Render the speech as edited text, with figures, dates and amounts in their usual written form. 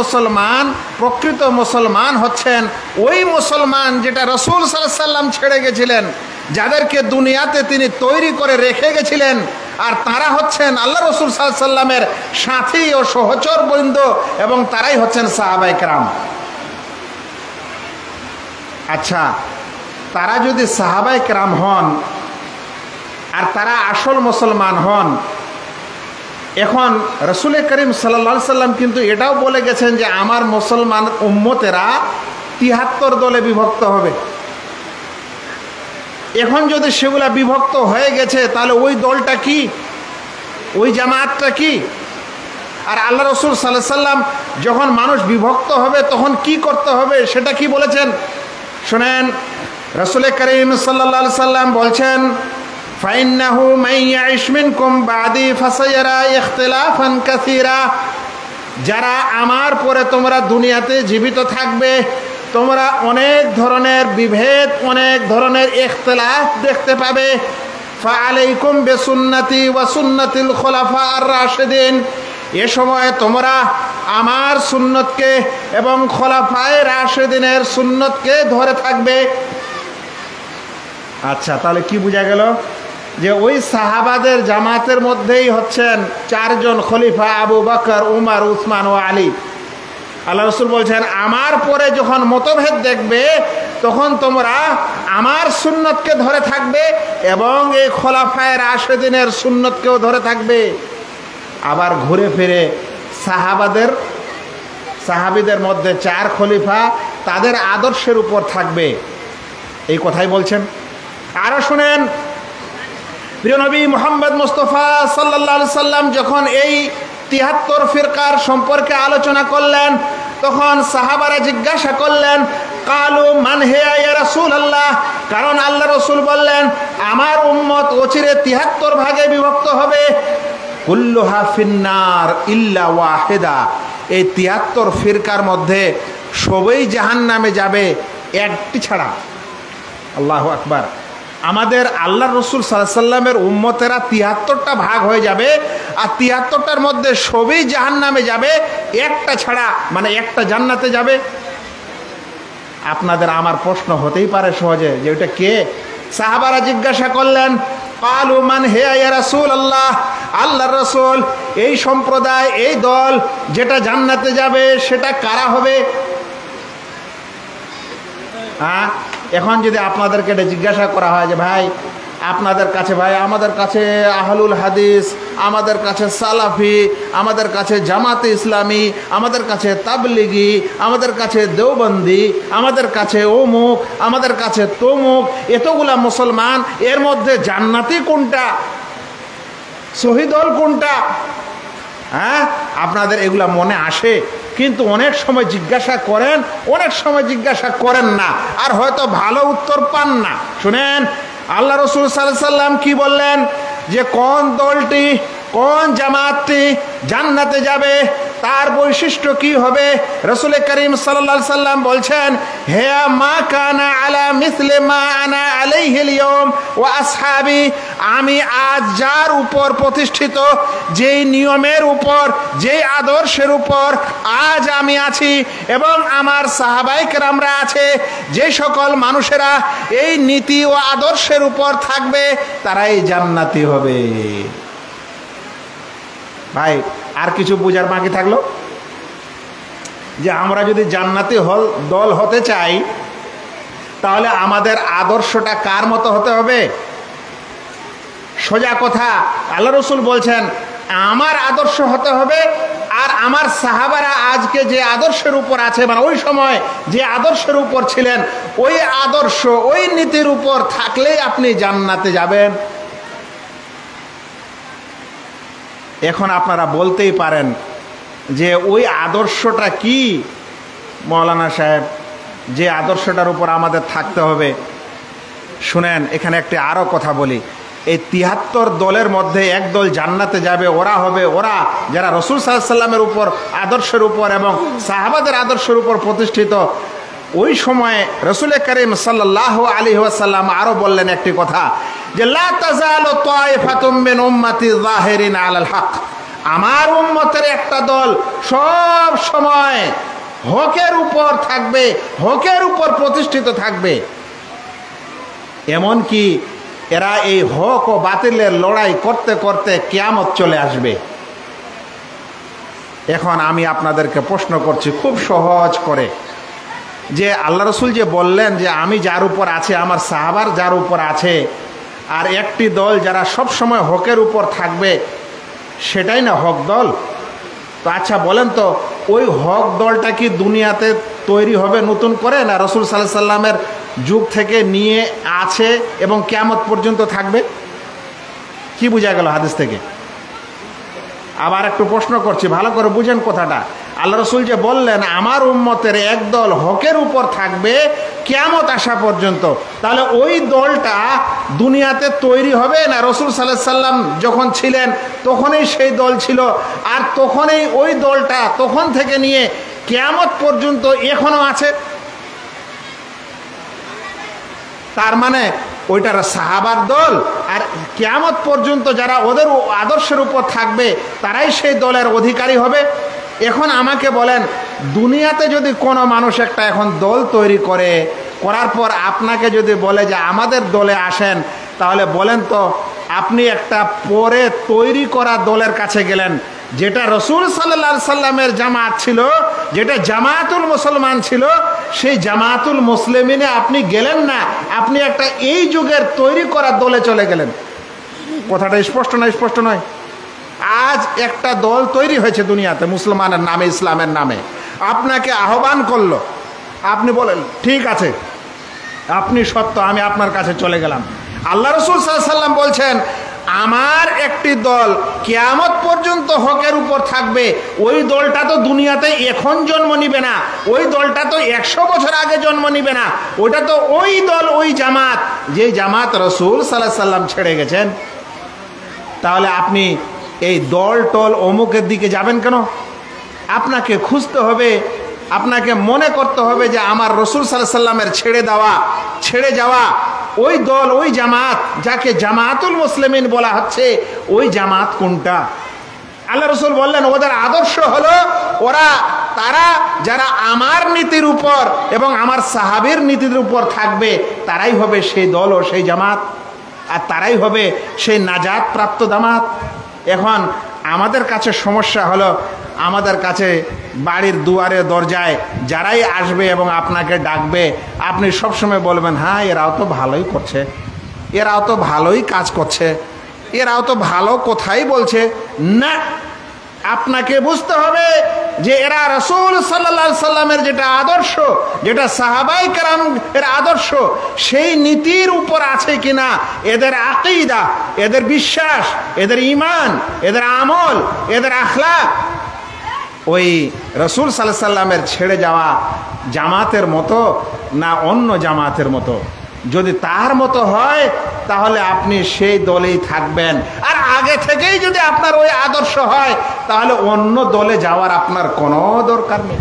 মুসলমান প্রকৃত মুসলমান হচ্ছেন ওই মুসলমান যেটা রাসূল সাল্লাল্লাহু আলাইহি সাল্লাম ছেড়ে গেছিলেন, যাদেরকে দুনিয়াতে তিনি তৈরি করে রেখে গেছিলেন, আর তারা হচ্ছেন আল্লাহ রাসূল সাল্লাল্লাহু আলাইহি সাল্লামের সাথী ও সহচর বৃন্দ, এবং তারাই হচ্ছেন সাহাবায়ে কেরাম। আচ্ছা, তারা যদি সাহাবায়ে কেরাম হন আর তারা আসল মুসলমান হন, এখন রসুল করিম সাল্লাল্লাহু আলাইহি সাল্লাম কিন্তু এটাও বলে গেছেন যে আমার মুসলমান উম্মতেরা ৭৩ দলে বিভক্ত হবে। এখন যদি সেগুলা বিভক্ত হয়ে গেছে, তাহলে ওই দলটা কি, ওই জামাতটা কি? আর আল্লাহ রসুল সাল্লাল্লাহু আলাইহি সাল্লাম যখন মানুষ বিভক্ত হবে তখন কি করতে হবে সেটা কি বলেছেন শুনেন। রসুল করিম সাল্লাল্লাহু আলাইহি সাল্লাম বলছেন, فإنه من يعش منكم بعدي فسيرى اختلافا كثيرا, যারা আমার পরে তোমরা দুনিয়াতে জীবিত থাকবে, তোমরা অনেক ধরনের বিভেদ, অনেক ধরনের ইখতিলাফ দেখতে পাবে। ফাআলাইকুম বিসুন্নতি ওয়া সুন্নাতিল খুলাফা আর রাশিদিন, এ সময় তোমরা আমার সুন্নতকে এবং খোলাফায়ে রাশিদিনের সুন্নতকে ধরে থাকবে। আচ্ছা, তাহলে কি বোঝা গেল? যে ওই সাহাবাদের জামাতের মধ্যেই হচ্ছেন 4 জন খলিফা, আবু বকর, উমর, উসমান ও আলী। আল্লাহ রসুল বলছেন আমার পরে যখন মতভেদ দেখবে তখন তোমরা আমার সুন্নতকে ধরে থাকবে এবং এই খোলাফায়ে রাশিদিনের সুন্নতকেও ধরে থাকবে। আবার ঘুরে ফিরে সাহাবিদের মধ্যে 4 খলিফা তাদের আদর্শের উপর থাকবে, এই কথাই বলছেন। আরো শুনেন, প্রিয় নবী মুহাম্মদ মুস্তাফা সাল্লাল্লাহু আলাইহি সাল্লাম যখন এই ৭৩ ফিরকার সম্পর্কে আলোচনা করলেন, তখন সাহাবারা জিজ্ঞাসা করলেন, কালু মান হিয়া ইয়া রাসূলুল্লাহ, কারণ আল্লাহ রসুল বললেন আমার উম্মত অচিরে ৭৩ ভাগে বিভক্ত হবে। কুল্লুহা ফিন্নার ইল্লা ওয়াহিদা, এই ৭৩ ফিরকার মধ্যে সবই জাহান্নামে যাবে, একটি ছাড়া। আল্লাহু আকবার। আমাদের আল্লাহ রসুল সাল্লাল্লাহু আলাইহি সাল্লামের উম্মতেরা ৭৩টা ভাগ হয়ে যাবে, আর ৭৩টার মধ্যে সবই জাহান্নামে যাবে, একটা ছাড়া, মানে একটা জান্নাতে যাবে। আপনাদের আমার প্রশ্ন হতেই পারে সহজে যে ওইটা কে? সাহাবারা জিজ্ঞাসা করলেন, কালু মান হিয়া ইয়া রাসূলুল্লাহ, আল্লাহর রাসূল এই সম্প্রদায়, এই দল যেটা জান্নাতে যাবে সেটা কারা হবে? হ্যাঁ, এখন যদি আপনাদেরকে এটা জিজ্ঞাসা করা হয় যে ভাই আপনাদের কাছে, ভাই আমাদের কাছে আহলুল হাদিস, আমাদের কাছে সালাফি, আমাদের কাছে জামাতে ইসলামী, আমাদের কাছে তাবলিগি, আমাদের কাছে দেওবন্দি, আমাদের কাছে অমুক, আমাদের কাছে তমুক, এতগুলা মুসলমান, এর মধ্যে জান্নাতি কোনটা, শহীদ দল কোনটা? হ্যাঁ, আপনাদের এগুলা মনে আসে, কিন্তু অনেক সময় জিজ্ঞাসা করেন, অনেক সময় জিজ্ঞাসা করেন না, আর হয়তো ভালো উত্তর পান না। শুনেন, আল্লাহ রসুল সাল্লাল্লাহু আলাইহি সাল্লাম কি বললেন যে কোন দলটি, কোন জামাতটি জান্নাতে যাবে, তার বৈশিষ্ট্য কি হবে? রসুল করিম সাল্লাল্লাহু আলাইহি সাল্লাম বলছেন, হে মা কানা আলা মিসলি মা আনা আলাইহিল ইয়াউম ওয়া আসহাবি, আমি আজ যার উপর প্রতিষ্ঠিত, যেই নিয়মের উপর, যেই আদর্শের উপর আজ আমি আছি এবং আমার সাহাবায়ে কেরামরা আছে, যে সকল মানুষেরা এই নীতি ও আদর্শের উপর থাকবে তারাই জান্নাতি হবে। ভাই, আর কিছু বোঝার বাকি থাকলো? যে আমরা যদি জান্নাতি দল হতে চাই তাহলে আমাদের আদর্শটা কার মতো হতে হবে? সোজা কথা, আল্লাহ রসুল বলছেন আমার আদর্শ হতে হবে, আর আমার সাহাবারা আজকে যে আদর্শের উপর আছে, মানে ওই সময় যে আদর্শের উপর ছিলেন, ওই আদর্শ, ওই নীতির উপর থাকলেই আপনি জান্নাতে যাবেন। এখন আপনারা বলতেই পারেন যে ওই আদর্শটা কি মৌলানা সাহেব, যে আদর্শটার উপর আমাদের থাকতে হবে? শুনেন, এখানে একটি আরও কথা বলি। এই ৭৩ দলের মধ্যে এক দল জান্নাতে যাবে, ওরা হবে ওরা যারা রাসূল সাল্লাল্লাহু আলাইহি সাল্লামের উপর, আদর্শের উপর এবং সাহাবাদের আদর্শের উপর প্রতিষ্ঠিত। ওই সময়ে রাসূল করিম সাল্লাল্লাহু আলাইহি ওয়াসাল্লাম আরও বললেন একটি কথা, যে লা তাযালু তায়ফাতুম মিন উম্মতি যাহিরিন আলাল হক, আমার উম্মতের একটা দল সব সময় হকের উপর থাকবে, হকের উপর প্রতিষ্ঠিত থাকবে। এমন কি এরা এই হক ও বাতিলের লড়াই করতে করতে কিয়ামত চলে আসবে। এখন আমি আপনাদেরকে প্রশ্ন করছি খুব সহজ করে, যে আল্লাহ রসুল যে বললেন যে আমি যার উপর আছে, আমার সাহাবার যার উপর আছে, আর একটি দল যারা সব সময় হকের উপর থাকবে, সেটাই না হক দল। তো আচ্ছা বলেন তো, ওই হক দলটা কি দুনিয়াতে তৈরি হবে নতুন করে, না রসুল সাল্লাল্লাহু আলাইহি সাল্লামের যুগ থেকে নিয়ে আছে এবং কিয়ামত পর্যন্ত থাকবে? কি বোঝা গেল হাদিস থেকে? আবার একটু প্রশ্ন করছি, ভালো করে বুঝেন কথাটা। আল্লাহ রসুল যে বললেন আমার উম্মতের একদল হকের উপর থাকবে কিয়ামত আসা পর্যন্ত, তাহলে ওই দলটা দুনিয়াতে তৈরি হবে না রসুল সাল্লাল্লাহু আলাইহি সাল্লাম যখন ছিলেন তখনই সেই দল ছিল, আর তখনই ওই দলটা তখন থেকে নিয়ে কিয়ামত পর্যন্ত এখনো আছে? তার মানে ওইটার সাহাবার দল, আর কিয়ামত পর্যন্ত যারা ওদের আদর্শের উপর থাকবে তারাই সেই দলের অধিকারী হবে। এখন আমাকে বলেন, দুনিয়াতে যদি কোনো মানুষ একটা এখন দল তৈরি করার পর আপনাকে যদি বলে যে আমাদের দলে আসেন, তাহলে বলেন তো আপনি একটা পরে তৈরি করা দলের কাছে গেলেন, যেটা রসুল সাল্লাল্লাহু আলাইহি সাল্লামের জামাত ছিল, যেটা জামাতুল মুসলমান ছিল, সেই জামাতুল মুসলিমিনে আপনি গেলেন না, আপনি একটা এই যুগের তৈরি করা দলে চলে গেলেন। কথাটা স্পষ্ট না স্পষ্ট নয়? আজ একটা দল তৈরি হয়েছে দুনিয়াতে মুসলমানের নামে, ইসলামের নামে, আপনাকে আহ্বান করলো, আপনি বলেন ঠিক আছে আপনি সত্য, আমি আপনার কাছে চলে গেলাম। আল্লাহ রসুল সাল্লাল্লাহু আলাইহি সাল্লাম বলছেন আমার একটি দল কিয়ামত পর্যন্ত হকের উপর থাকবে। ওই দলটা তো দুনিয়াতে এখন জন্ম নিবে না, ওই দলটা তো 100 বছর আগে জন্ম নিবে না, ওটা তো ওই দল, ওই জামাত, যে জামাত রসুল সাল্লাল্লাহু আলাইহি সাল্লাম ছেড়ে গেছেন। তাহলে আপনি এই দল টল অমুকের দিকে যাবেন কেন? আপনাকে খুঁজতে হবে, আপনাকে মনে করতে হবে যে আমার রসুল সাল্লাল্লাহু আলাইহি সাল্লামের ছেড়ে যাওয়া ওই দল, ওই জামাত, যাকে জামাতুল মুসলিমিন বলা হচ্ছে, ওই জামাত কোনটা? আল্লাহ রসুল বললেন ওদের আদর্শ হলো তারা যারা আমার নীতির উপর এবং আমার সাহাবীর নীতির উপর থাকবে, তারাই হবে সেই দল ও সেই জামাত, আর তারাই হবে সেই নাজাত প্রাপ্ত জামাত। এখন আমাদের কাছে সমস্যা হলো, আমাদের কাছে বাড়ির দুয়ারে দরজায় যারাই আসবে এবং আপনাকে ডাকবে, আপনি সবসময় বলবেন হ্যাঁ এরাও তো ভালোই করছে, এরাও তো ভালোই কাজ করছে, এরাও তো ভালো কথাই বলছে। না, আপনাকে বুঝতে হবে যে এরা রাসূল সাল্লাল্লাহু আলাইহি সাল্লামের যেটা আদর্শ, যেটা সাহাবায়ে কেরাম এর আদর্শ, সেই নীতির উপর আছে কিনা, এদের আকীদা, এদের বিশ্বাস, এদের ঈমান, এদের আমল, এদের আখলাক ওই রাসূল সাল্লাল্লাহু আলাইহি সাল্লামের ছেড়ে যাওয়া জামাতের মতো না অন্য জামাতের মতো? যদি তার মতো হয় তাহলে আপনি সেই দলেই থাকবেন, আর আগে থেকেই যদি আপনার ওই আদর্শ হয় তাহলে অন্য দলে যাওয়ার আপনার কোনো দরকার নেই।